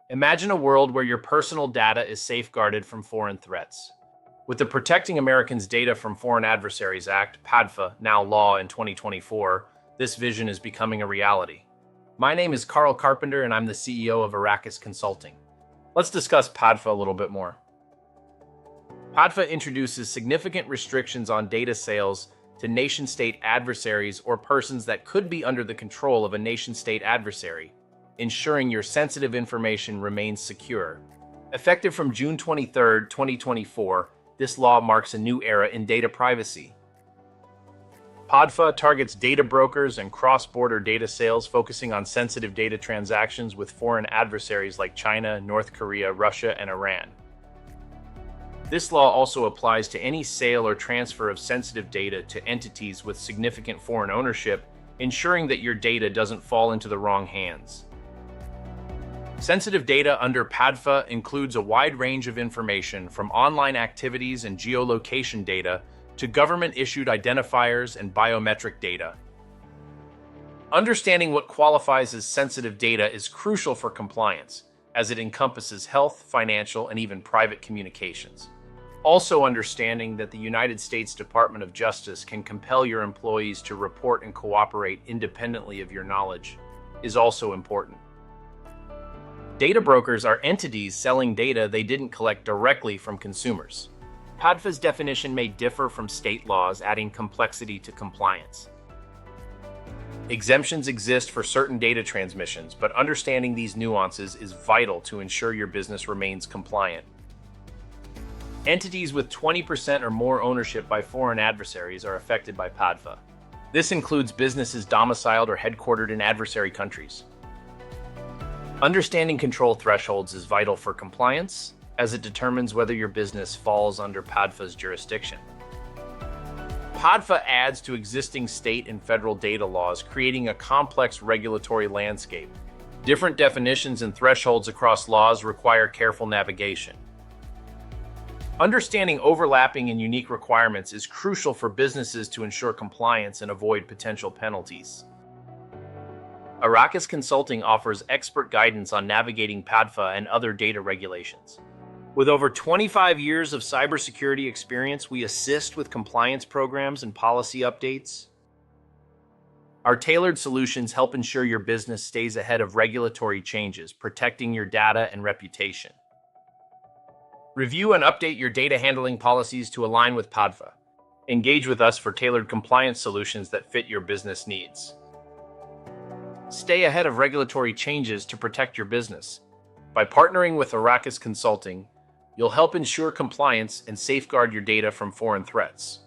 Imagine a world where your personal data is safeguarded from foreign threats. With the Protecting Americans' Data from Foreign Adversaries Act, PADFA, now law in 2024, this vision is becoming a reality. My name is Carl Carpenter, and I'm the CEO of Arrakis Consulting. Let's discuss PADFA a little bit more. PADFA introduces significant restrictions on data sales to nation-state adversaries or persons that could be under the control of a nation-state adversary, ensuring your sensitive information remains secure. Effective from June 23, 2024, this law marks a new era in data privacy. PADFA targets data brokers and cross-border data sales, focusing on sensitive data transactions with foreign adversaries like China, North Korea, Russia, and Iran. This law also applies to any sale or transfer of sensitive data to entities with significant foreign ownership, ensuring that your data doesn't fall into the wrong hands. Sensitive data under PADFA includes a wide range of information from online activities and geolocation data to government-issued identifiers and biometric data. Understanding what qualifies as sensitive data is crucial for compliance, as it encompasses health, financial, and even private communications. Also, understanding that the United States Department of Justice can compel your employees to report and cooperate independently of your knowledge is also important. Data brokers are entities selling data they didn't collect directly from consumers. PADFA's definition may differ from state laws, adding complexity to compliance. Exemptions exist for certain data transmissions, but understanding these nuances is vital to ensure your business remains compliant. Entities with 20% or more ownership by foreign adversaries are affected by PADFA. This includes businesses domiciled or headquartered in adversary countries. Understanding control thresholds is vital for compliance, as it determines whether your business falls under PADFA's jurisdiction. PADFA adds to existing state and federal data laws, creating a complex regulatory landscape. Different definitions and thresholds across laws require careful navigation. Understanding overlapping and unique requirements is crucial for businesses to ensure compliance and avoid potential penalties. Arrakis Consulting offers expert guidance on navigating PADFA and other data regulations. With over 25 years of cybersecurity experience, we assist with compliance programs and policy updates. Our tailored solutions help ensure your business stays ahead of regulatory changes, protecting your data and reputation. Review and update your data handling policies to align with PADFA. Engage with us for tailored compliance solutions that fit your business needs. Stay ahead of regulatory changes to protect your business. By partnering with Arrakis Consulting, you'll help ensure compliance and safeguard your data from foreign threats.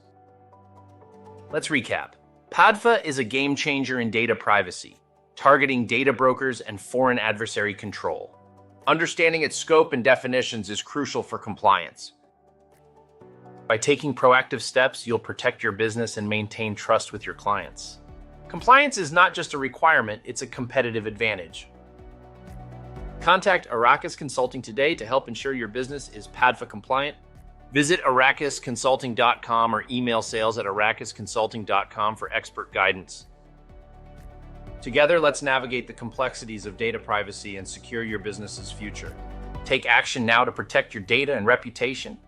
Let's recap. PADFA is a game changer in data privacy, targeting data brokers and foreign adversary control. Understanding its scope and definitions is crucial for compliance. By taking proactive steps, you'll protect your business and maintain trust with your clients. Compliance is not just a requirement, it's a competitive advantage. Contact Arrakis Consulting today to help ensure your business is PADFA compliant. Visit arrakisconsulting.com or email sales@arrakisconsulting.com for expert guidance. Together, let's navigate the complexities of data privacy and secure your business's future. Take action now to protect your data and reputation.